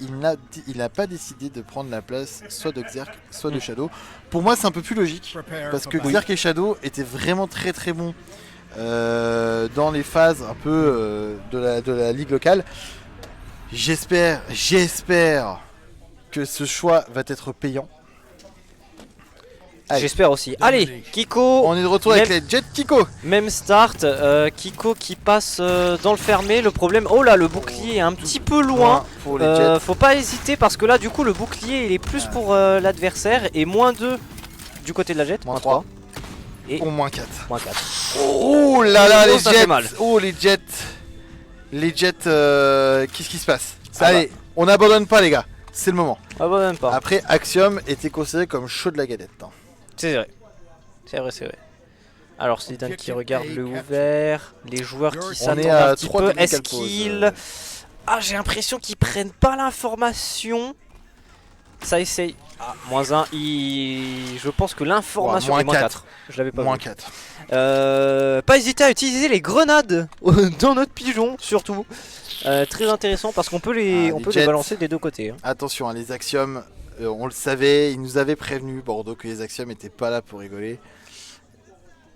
il n'a pas décidé de prendre la place soit de Xerk, soit de Shadow. Pour moi, c'est un peu plus logique, parce que Xerk et Shadow étaient vraiment très très bons dans les phases un peu de la ligue locale. J'espère que ce choix va être payant. J'espère aussi. Allez, Kiko. On est de retour avec les Jett Kiko. Même start, Kiko qui passe dans le fermé. Le problème, oh là, le bouclier est un petit peu loin. Pour les Jett. Faut pas hésiter parce que là, du coup, le bouclier il est plus pour l'adversaire et -2 du côté de la Jett. -3 et ou -4. -4. Oh là là, les ça fait Jett. mal. Oh les Jett. Les Jett, qu'est-ce qui se passe? Allez, on n'abandonne pas les gars. C'est le moment. Ah bah même pas. Après, Axiom était considéré comme chaud de la galette. Hein. C'est vrai. C'est vrai. Alors c'est Zidane qui regarde le ouvert, les joueurs qui s'attendent un petit peu. Est-ce qu'ils... Ah, j'ai l'impression qu'ils prennent pas l'information. Ça essaye. Ah, -1, je pense que l'information Ouais, est -4. Je l'avais pas vu. -4. Pas hésiter à utiliser les grenades dans notre pigeon surtout. Très intéressant parce qu'on peut les balancer des deux côtés. Hein. Attention, hein, les Axiom, on le savait, ils nous avaient prévenu Bordeaux que les Axiom n'étaient pas là pour rigoler.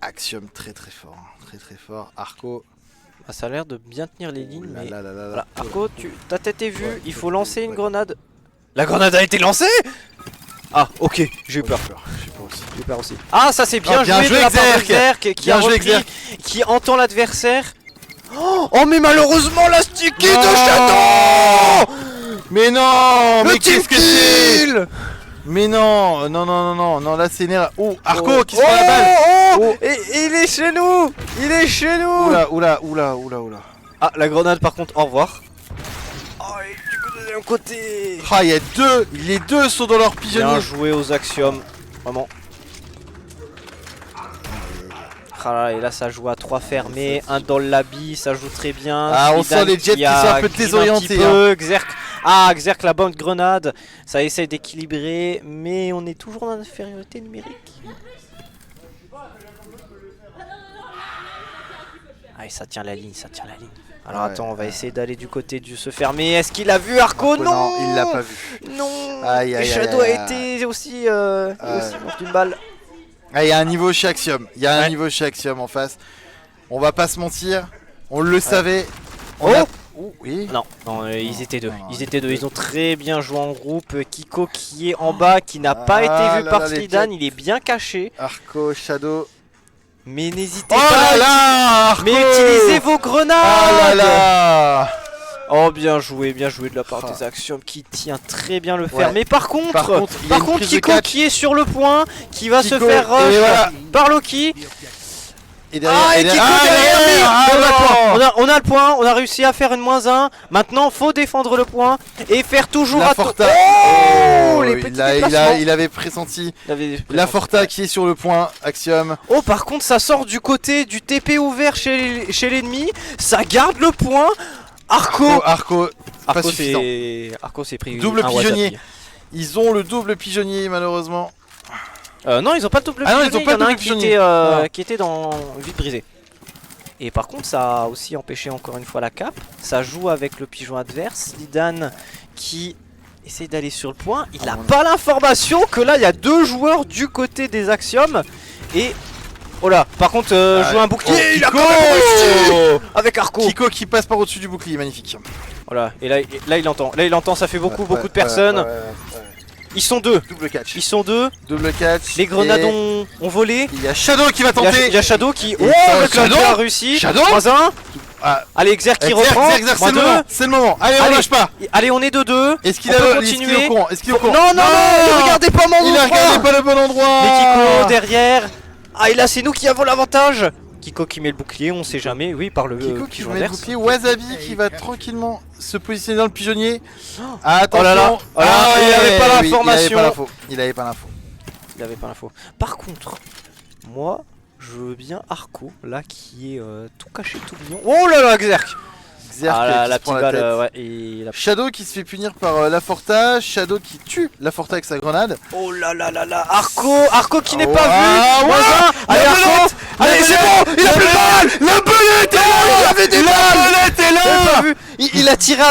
Axiom très fort, hein, très fort. Arco. Ah, ça a l'air de bien tenir les lignes. Mais... Voilà. Arco, ta tête est vue, il faut lancer une grenade. La grenade a été lancée. Ah, ok, j'ai eu peur. J'ai peur aussi. Ah, ça c'est bien joué de la part de Xerk qui a repris, qui entend l'adversaire. Oh mais malheureusement la sticky de Shadow. Mais non, le mais qu'est-ce que c'est? Mais non, là c'est énervant. Oh, Arco qui se prend la balle. Et il est chez nous. Oula. Ah, la grenade par contre, au revoir. Oh, et du coup de l'autre côté. Ah, il y a deux, les deux sont dans leur pigeonnier. Bien joué aux Axiom, vraiment. Ah là, et là ça joue à 3 fermés, un dans le lobby, ça joue très bien. Ah, on sent les Jett qui sont un peu désorientés. Hein. Xerk la bonne grenade, ça essaye d'équilibrer, mais on est toujours dans l'infériorité numérique. Ah, et ça tient la ligne. Alors attends, on va essayer d'aller du côté du se fermer. Est-ce qu'il a vu Arco? Non, il l'a pas vu. Non. Et Shadow a été aussi mort d'une balle. Ah, il y a un niveau chez Axiom. Un niveau chez Axiom en face. On va pas se mentir. On le savait. Oui. Non, ils étaient deux. Ils ont très bien joué en groupe. Kiko qui est en bas, qui n'a pas été vu par Zidane. Il est bien caché. Arco, Shadow. Mais n'hésitez pas. Arco. Mais utilisez vos grenades. Ah là là. Oh, bien joué de la part des Axiom qui tient très bien le fer. Mais par contre Kiko qui est sur le point, qui va se faire rush par Loki. Et Kiko derrière. On a le point, on a réussi à faire une -1. Maintenant faut défendre le point et faire toujours la Forta. Il avait pressenti. La Forta qui est sur le point, Axiom. Oh, par contre ça sort du côté du TP ouvert chez l'ennemi, ça garde le point. Arco s'est pris double pigeonnier. Ils ont le double pigeonnier malheureusement. Non, ils ont pas de double pigeonnier. Il y en a un qui était dans vide brisé. Et par contre, ça a aussi empêché encore une fois la cape. Ça joue avec le pigeon adverse. Zidane qui essaye d'aller sur le point. Il n'a pas l'information que là, il y a deux joueurs du côté des Axiom. Et oh là, par contre, joue un bouclier. Il a quand même avec Arco. Kiko qui passe par au-dessus du bouclier, magnifique. Voilà, et là il entend. Là il entend, ça fait beaucoup de personnes. Ils sont deux. Double catch. Double catch. Les grenades ont volé. Il y a Shadow qui va tenter. Il y a Shadow qui. Shadow a réussi. Shadow. -1. Allez, Xerk qui reprend. C'est le moment. Allez, on lâche pas. Allez, on est 2-2. Est-ce qu'il a continué? Est-ce qu'il est au courant? Non, ne regardez pas mon endroit. Il a regardé pas le bon endroit. Mais Kiko derrière. Ah, et là c'est nous qui avons l'avantage. Kiko qui met le bouclier, on sait jamais, oui, par le Kiko qui met le bouclier, Wasabi qui va tranquillement se positionner dans le pigeonnier. Attention. Il avait pas l'information. Il avait pas l'info. Par contre, moi, je veux bien Arco, là, qui est tout caché, tout mignon. Oh là là, Xerk. La petite balle, Shadow qui se fait punir par Laforta, Shadow qui tue Laforta avec sa grenade. Oh là là là là, Arco qui n'est pas vu. Allez Arco, allez c'est bon, il a plus de balle. La belette est là, il a tiré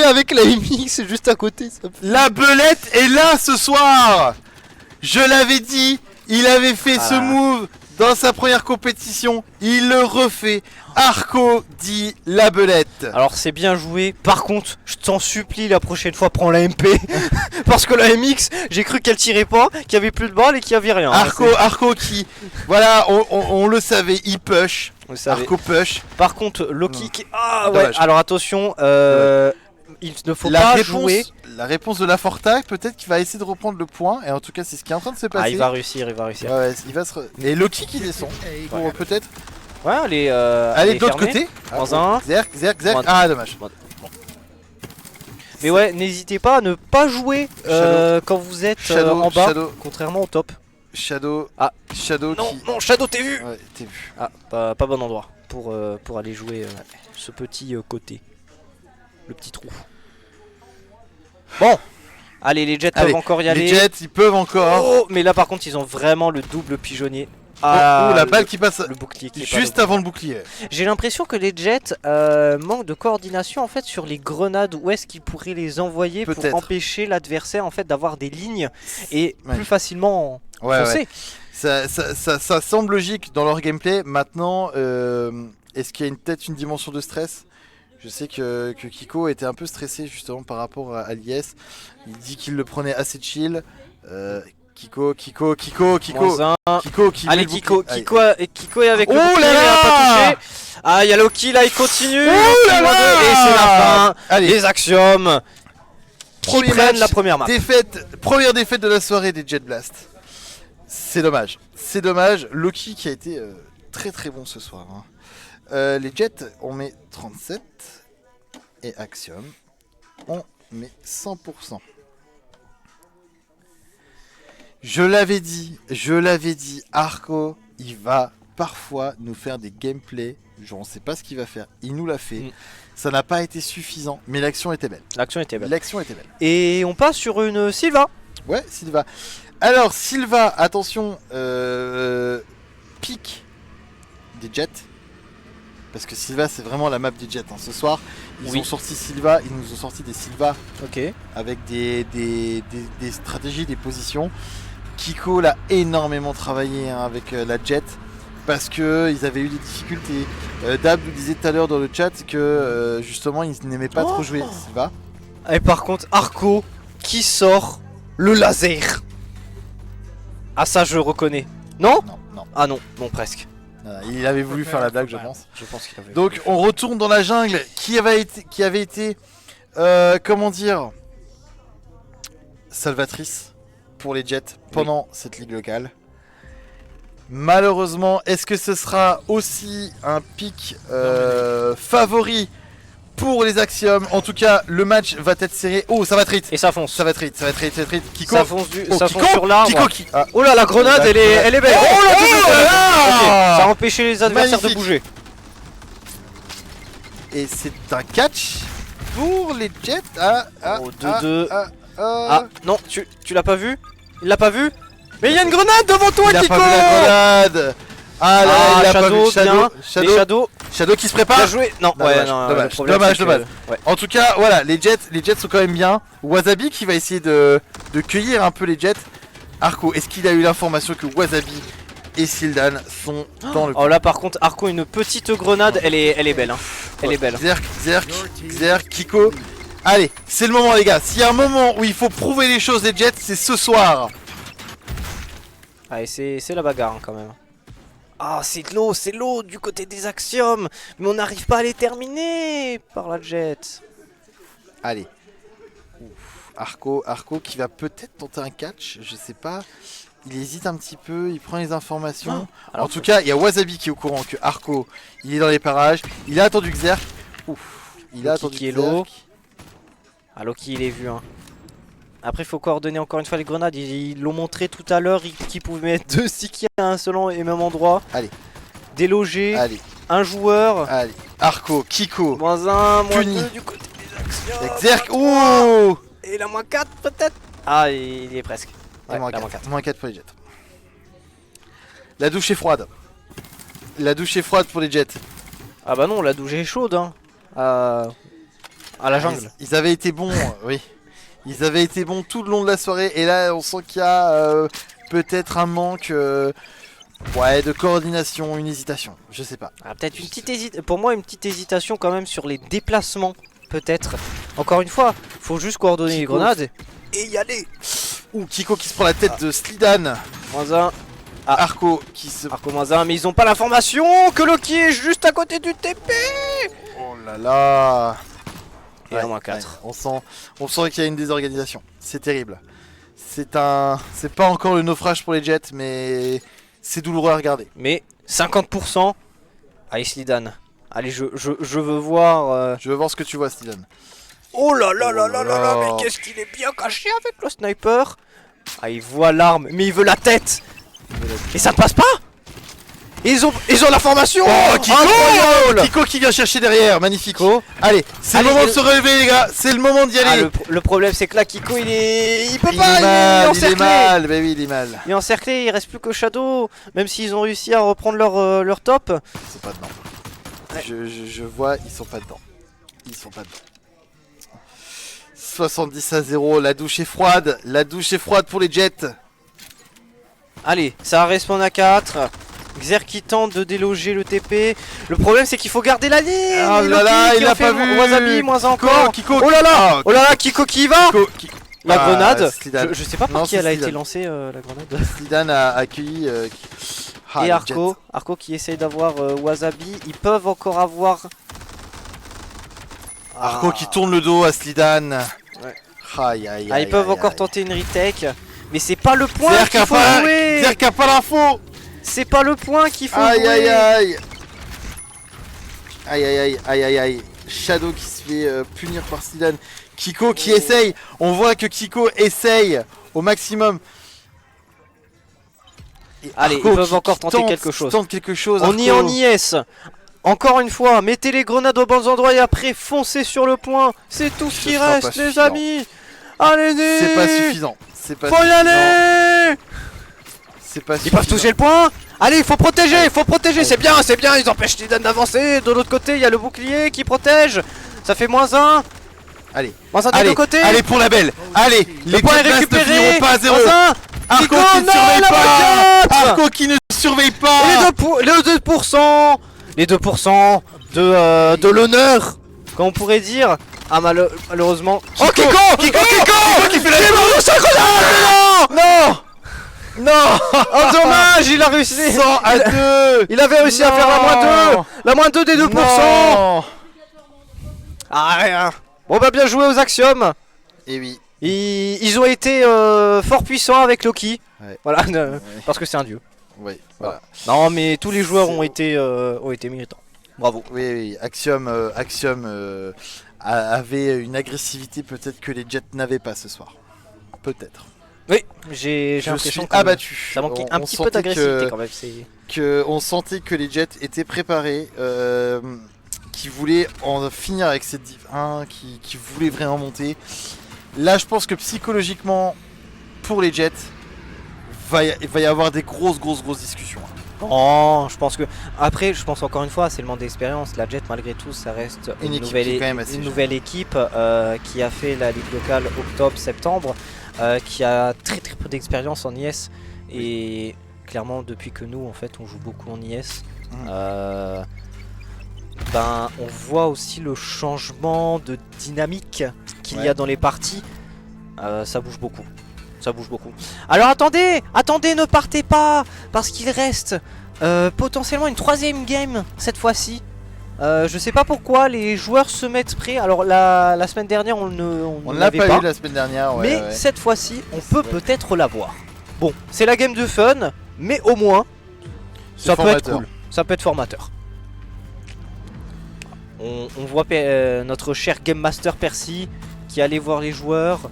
avec la MX juste à côté. La belette est là ce soir. Je l'avais dit, il avait fait ce move dans sa première compétition, il le refait. Arco dit la belette. Alors c'est bien joué, par contre je t'en supplie la prochaine fois prends la MP. Parce que la MX j'ai cru qu'elle tirait pas, qu'il y avait plus de balles et qu'il y avait rien. Arco qui, voilà, on le savait, il push. Arco push. Par contre Loki qui... Ah ouais, alors attention, il ne faut pas jouer. La réponse de la Forta, peut-être qu'il va essayer de reprendre le point. Et en tout cas c'est ce qui est en train de se passer. Ah il va réussir. Ouais, il va se... Et Loki qui descend, pour peut-être... Ouais, allez de l'autre côté. Dans un. Zerk. Ah, dommage. Bon. Mais ouais, n'hésitez pas à ne pas jouer quand vous êtes en bas, contrairement au top. Shadow. Shadow non, qui... Non, Shadow, t'es vu. Ouais, t'es vu. Ah, pas bon endroit pour aller jouer ce petit côté. Le petit trou. Bon. Allez, les Jets peuvent encore y aller. Les Jets, ils peuvent encore. Oh, mais là, par contre, ils ont vraiment le double pigeonnier. La balle qui passe le bouclier qui juste avant le bouclier. J'ai l'impression que les Jets manquent de coordination en fait sur les grenades. Où est-ce qu'ils pourraient les envoyer pour empêcher l'adversaire en fait d'avoir des lignes et plus facilement foncer. Ça semble logique dans leur gameplay. Maintenant, est-ce qu'il y a peut-être une dimension de stress? Je sais que Kiko était un peu stressé justement par rapport à l'IS. Il dit qu'il le prenait assez chill. Kiko qui allez Kiko est avec le bouclier, il a pas touché. Ah il y a Loki là, il continue. Et c'est la fin. Les Axiom qui prennent la première map. Première défaite de la soirée des Jet Blast. C'est dommage. Loki qui a été très très bon ce soir. Les Jets on met 37 et Axiom on met 100%. Je l'avais dit, Arco, il va parfois nous faire des gameplays, genre on sait pas ce qu'il va faire, il nous l'a fait, ça n'a pas été suffisant, mais l'action était belle. Et on passe sur une Sylva. Ouais, Sylva. Alors Sylva, attention, pique des Jets, parce que Sylva c'est vraiment la map des Jets, hein. Ce soir, ils ont sorti Sylva, ils nous ont sorti des Sylva, avec des stratégies, des positions. Kiko l'a énormément travaillé avec la Jet parce que ils avaient eu des difficultés. Dab nous disait tout à l'heure dans le chat que justement ils n'aimaient pas trop jouer Sylva. Et par contre Arco qui sort le laser. Ah ça je reconnais. Non. Ah non, presque. Il avait voulu faire la blague je pense. Donc on retourne dans la jungle qui avait été comment dire, salvatrice pour les Jets pendant cette ligue locale. Malheureusement, est-ce que ce sera aussi un pic favori pour les Axiom? En tout cas, le match va être serré. Oh, ça va trite. Et ça fonce. Ça va trite. Kiko. Ça fonce sur l'arbre. Oh là, la grenade, elle est belle. Oh là, ça a empêché les adversaires de bouger. Et c'est un catch pour les Jets. 2-2. Ah non, tu l'as pas vu? Il l'a pas vu? Mais il y a une grenade devant toi, Kiko! Il a pas vu la grenade! Ah là, il a pas vu Shadow qui se prépare. Bien joué. Non, dommage. En tout cas, voilà, les Jets sont quand même bien. Wasabi qui va essayer de cueillir un peu les Jets. Arco, est-ce qu'il a eu l'information que Wasabi et Sildan sont dans le... Oh là par contre, Arco une petite grenade, elle est belle, hein. Elle est belle. Zerk, Kiko. Allez, c'est le moment les gars. S'il y a un moment où il faut prouver les choses des Jets, c'est ce soir. Allez, c'est la bagarre hein, quand même. Ah, c'est l'eau du côté des Axiom. Mais on n'arrive pas à les terminer par la Jet. Allez. Arco qui va peut-être tenter un catch, je sais pas. Il hésite un petit peu, il prend les informations. En tout cas, il y a Wasabi qui est au courant que Arco, il est dans les parages. Il a attendu Xerk. Il a attendu Xerk. Ah, Loki, il est vu. Hein. Après, il faut coordonner encore une fois les grenades. Ils l'ont montré tout à l'heure qu'ils pouvaient mettre 2 stickies à un seul et même endroit. Allez. Déloger. Allez. Un joueur. Allez. Arco, Kiko. -1, -2 du côté des Axiom. Xerk. Ouh. Et la -4 peut-être. Ah, il est presque. Ouais, -4 pour les Jets. La douche est froide. La douche est froide pour les Jets. Ah bah non, la douche est chaude. Hein. À la jungle. Ils avaient été bons, oui. Ils avaient été bons tout le long de la soirée. Et là, on sent qu'il y a peut-être un manque ouais, de coordination, une hésitation. Je sais pas. Ah, peut-être une petite hésitation. Pour moi, une petite hésitation quand même sur les déplacements. Peut-être. Encore une fois, faut juste coordonner les grenades. Et y aller. Ouh, Kiko qui se prend la tête de Slidan. -1. Ah. Arco qui se... Arco -1, mais ils ont pas l'information que Loki est juste à côté du TP. Oh là là. Et ouais, -4. Ouais, on sent qu'il y a une désorganisation. C'est terrible. C'est pas encore le naufrage pour les Jets, mais c'est douloureux à regarder. Mais 50% à Slidan. Allez, je veux voir... Je veux voir ce que tu vois, Slidan. Oh là là là là là là, mais qu'est-ce qu'il est bien caché avec le sniper. Ah, il voit l'arme, mais il veut la tête. Et ça ne passe pas. Ils ont la formation. Oh, Kiko qui vient chercher derrière, magnifique. Allez, c'est le moment de se relever les gars, c'est le moment d'y aller. Le problème c'est que là Kiko il peut il pas, il est mal, bah oui il est mal. Il est encerclé, il reste plus que Shadow. Même s'ils ont réussi à reprendre leur top. Ils sont pas dedans. Ouais. Je vois, ils sont pas dedans. Ils sont pas dedans. 70-0, la douche est froide. La douche est froide pour les Jets. Allez, ça respawn à 4. Xer qui tente de déloger le TP. Le problème c'est qu'il faut garder la ligne. Oh là là, il a pas vu. Wasabi, moins encore. Kiko, oh là là, oh là là, Kiko qui y va. La grenade. Je sais pas par qui elle a été lancée la grenade. Slidan a accueilli. Et Arco qui essaye d'avoir Wasabi. Ils peuvent encore avoir. Arco qui tourne le dos à Slidan. Ouais. Ils peuvent encore tenter une retake. Mais c'est pas le point qu'il faut jouer. Zerk a pas l'info. C'est pas le point qu'il faut jouer. Aïe. Shadow qui se fait punir par Slidan. Kiko qui essaye. On voit que Kiko essaye au maximum. Et allez, ils peuvent encore tenter quelque chose. On y est en IS. Encore une fois, mettez les grenades aux bons endroits et après foncez sur le point. C'est tout ce qui reste, les amis. Allez-y. C'est pas suffisant. Faut y aller. C'est pas suffisant. Ils peuvent toucher le point. Allez, faut protéger, c'est bien, ils empêchent Slidan d'avancer. De l'autre côté, il y a le bouclier qui protège. Ça fait -1. Allez, -1 des deux côtés. Allez pour la belle. Allez, le point est récupéré. Pas à 0. Arco qui ne surveille pas. Arco qui ne surveille pas. Les 2% de l'honneur, comme on pourrait dire. Ah malheureusement. Kiko qui fait la Non. Oh dommage, il a réussi. 100-2. Il avait réussi à faire la -2 des 2%. Ah rien. Bon bah bien joué aux Axiom. Et oui. Ils ont été fort puissants avec Loki. Ouais. Voilà, parce que c'est un dieu. Oui, voilà. Non mais tous les joueurs ont été méritants. Bravo. Oui. Axiom avait une agressivité peut-être que les Jets n'avaient pas ce soir. Peut-être. Oui, j'ai l'impression que abattu. Ça manquait un petit peu d'agressivité quand même. On sentait que les Jets étaient préparés, qui voulaient en finir avec cette Div 1, qui voulaient vraiment monter. Là, je pense que psychologiquement, pour les Jets, il va y avoir des grosses discussions. Oh, je pense que après, je pense encore une fois, c'est le manque d'expérience. La Jet, malgré tout, ça reste une nouvelle équipe qui a fait la ligue locale octobre-septembre, qui a très peu d'expérience en IS et clairement depuis que nous en fait on joue beaucoup en IS, on voit aussi le changement de dynamique qu'il y a dans les parties. Ça bouge beaucoup. Alors attendez, ne partez pas, parce qu'il reste potentiellement une 3ème game cette fois-ci. Je sais pas pourquoi les joueurs se mettent prêts. Alors la semaine dernière on ne l'avait pas eu la semaine dernière, mais cette fois-ci on peut peut-être l'avoir. Bon, c'est la game de fun, mais au moins ça peut être cool, ça peut être formateur. On voit notre cher Game Master Percy qui allait voir les joueurs.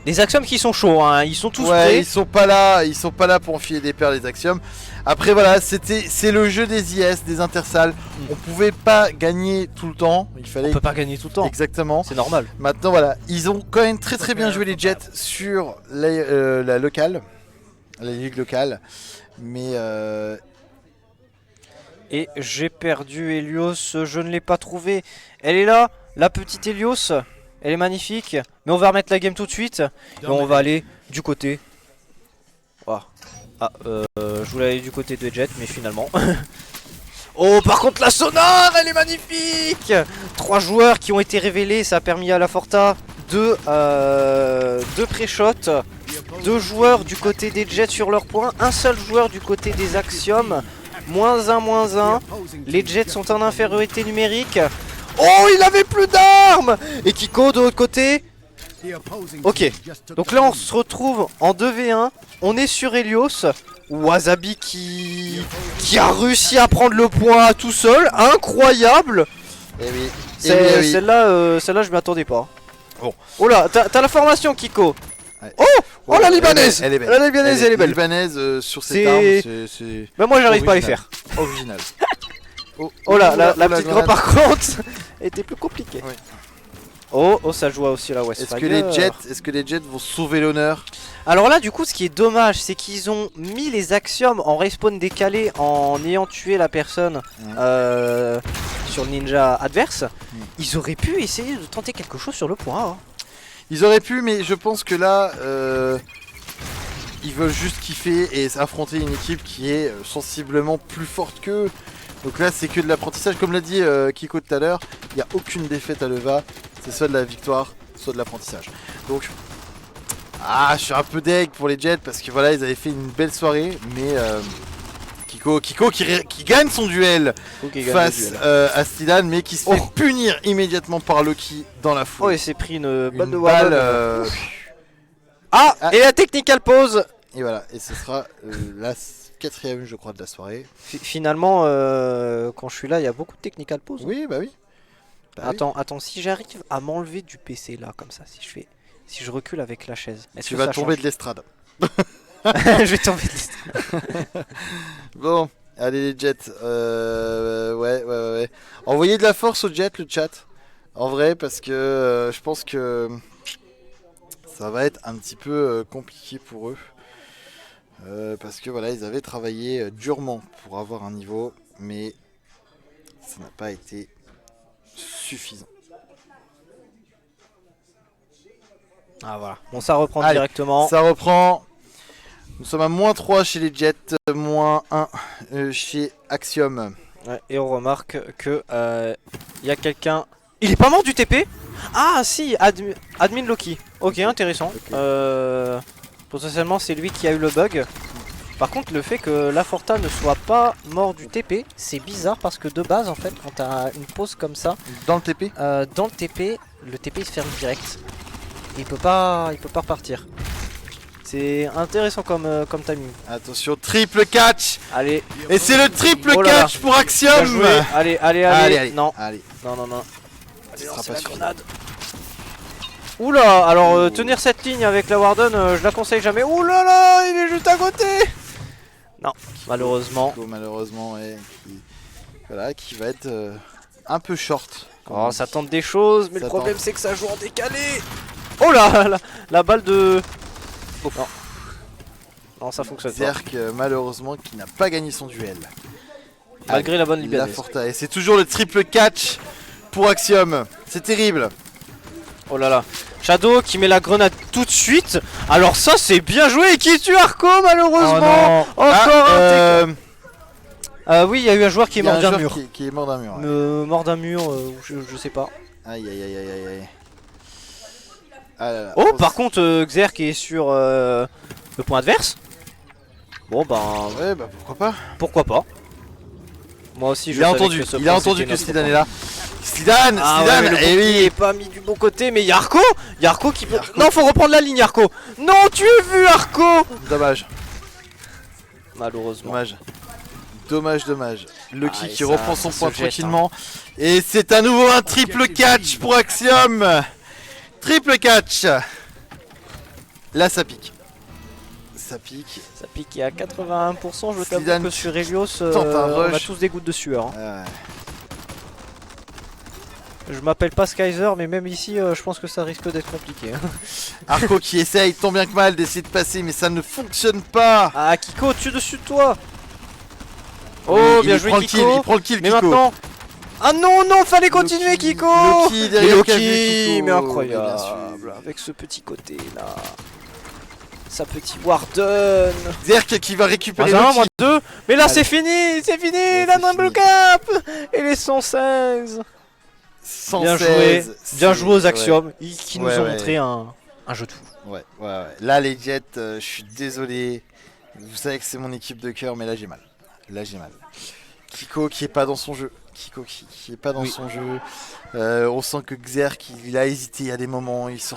Les Axiom qui sont chauds, hein. Ils sont tous prêts. Ils sont pas là pour enfiler des perles les Axiom. Après voilà, c'est le jeu des IS, des intersalles. On pouvait pas gagner tout le temps. On peut pas gagner tout le temps. Exactement. C'est normal. Maintenant voilà, ils ont quand même très bien joué les Jets sur la locale, la ligue locale. Mais et j'ai perdu Helios, je ne l'ai pas trouvé. Elle est là. La petite Helios, elle est magnifique. Mais on va remettre la game tout de suite. Et on va aller du côté... Oh. Ah, je voulais aller du côté de Jet, mais finalement... Oh, par contre la sonar, elle est magnifique. 3 joueurs qui ont été révélés, ça a permis à la Forta de pré-shot. 2 joueurs du côté des Jets sur leur point, un seul joueur du côté des Axiom. -1. Les Jets sont en infériorité numérique. Oh, il avait plus d'armes. Et Kiko de l'autre côté. Ok, donc là on se retrouve en 2v1. On est sur Helios. Wasabi qui a réussi à prendre le point tout seul. Incroyable. Et oui. Celle-là, je m'y attendais pas. Bon. Oh là, t'as la formation Kiko. Ouais. Oh la libanaise. Elle est belle. La libanaise, elle est belle. La libanaise sur cette arme, c'est... Bah moi j'arrive pas à les faire. Original. Oh là, la petite grenade par contre était plus compliquée. Ouais. Oh, ça joue aussi la West. Est-ce que les Jets vont sauver l'honneur? Alors là du coup ce qui est dommage c'est qu'ils ont mis les Axiom en respawn décalé en ayant tué la personne sur le ninja adverse. Ils auraient pu essayer de tenter quelque chose sur le point A. Ils auraient pu, mais je pense que là ils veulent juste kiffer et affronter une équipe qui est sensiblement plus forte qu'eux. Donc là c'est que de l'apprentissage, comme l'a dit Kiko tout à l'heure, il n'y a aucune défaite à Leva, c'est soit de la victoire, soit de l'apprentissage. Donc je suis un peu deg pour les Jets parce que voilà, ils avaient fait une belle soirée, mais Kiko qui gagne son duel face à Stidan, mais qui se fait punir immédiatement par Loki dans la foule. Oh, il s'est pris une balle de balle. Et la technical pause. Et voilà, et ce sera la 4ème je crois de la soirée. Finalement, quand je suis là, il y a beaucoup de technical pause. Oui, bah oui. Attends, si j'arrive à m'enlever du PC là, comme ça, si je recule avec la chaise. Tu vas tomber de l'estrade. Je vais tomber de l'estrade. Bon, allez les Jets. Ouais. Envoyez de la force aux Jets, le chat. En vrai, parce que je pense que ça va être un petit peu compliqué pour eux. Parce que voilà, ils avaient travaillé durement pour avoir un niveau, mais ça n'a pas été suffisant. Ah voilà, bon ça reprend directement. Ça reprend. Nous sommes à -3 chez les Jets, -1 chez Axiom. Ouais, et on remarque que y a quelqu'un. Il est pas mort du TP? Ah si, admin Loki. Ok, intéressant. Okay. Potentiellement c'est lui qui a eu le bug. Par contre le fait que la Forta ne soit pas mort du TP, c'est bizarre parce que de base en fait quand t'as une pause comme ça dans le TP, le TP il se ferme direct. Et il peut pas repartir. C'est intéressant comme timing. Attention, triple catch. Allez. Et c'est le triple catch pour Axiom. Allez. Non. Allez. Non. Ce sera pas grenade. Oula, alors tenir cette ligne avec la Warden, je la conseille jamais. Oulala, il est juste à côté. Non, malheureusement. Malheureusement, ouais. Qui va être un peu short. Oh, ça tente des choses, mais le problème c'est que ça joue en décalé. Oh là, la balle de... Oh. Non, ça fonctionne pas. Zerk, malheureusement, qui n'a pas gagné son duel. Malgré la bonne libération. La Forta. Et c'est toujours le triple catch pour Axiom. C'est terrible. Oh là là. Shadow qui met la grenade tout de suite. Alors ça, c'est bien joué. Et qui tue Arco, malheureusement. Oh encore un oui, il y a eu un joueur qui est mort d'un mur. Qui est mort d'un mur. Ouais. Mort d'un mur, je sais pas. Aïe. Ah là là. Oh, par contre, Xerk est sur le point adverse. Bon, ben. Ouais, bah pourquoi pas. Pourquoi pas. Moi aussi, il a entendu que Stidan est là. Stidan, et oui, il est pas mis du bon côté, mais il y a Arco qui peut. Non, faut reprendre la ligne, Arco. Non, tu es vu, Arco. Dommage. Malheureusement. Dommage. Loki qui reprend son point tranquillement. Et c'est à nouveau un triple catch pour Axiom. Triple catch. Là, ça pique. Ça pique et à 81%, je t'avoue que sur Helios, on a tous des gouttes de sueur. Hein. Je m'appelle pas Skyzer, mais même ici, je pense que ça risque d'être compliqué. Hein. Arco qui essaye tant bien que mal d'essayer de passer, mais ça ne fonctionne pas. Ah, Kiko, dessus de toi. Oh, bien joué Kiko. Il prend le kill, mais Kiko. maintenant, Ah non, non, fallait continuer Loki, Kiko. Loki derrière Loki, Kiko, mais incroyable, bien sûr. avec ce petit côté là. Sa petite Warden. Zerk qui va récupérer Moins un, Loki. moins deux. Mais là Allez. c'est fini, Ouais, la c'est double fini. cap. Et les 116. 116. Bien joué aux c'est- Axiom, qui nous Ouais, ont ouais. montré un jeu de fou. Ouais. Là, les Jets, je suis désolé. Vous savez que c'est mon équipe de cœur, mais là, j'ai mal. Kiko qui est pas dans son jeu. Kiko qui est pas dans son jeu. On sent que Xerk, il a hésité à des moments. Il se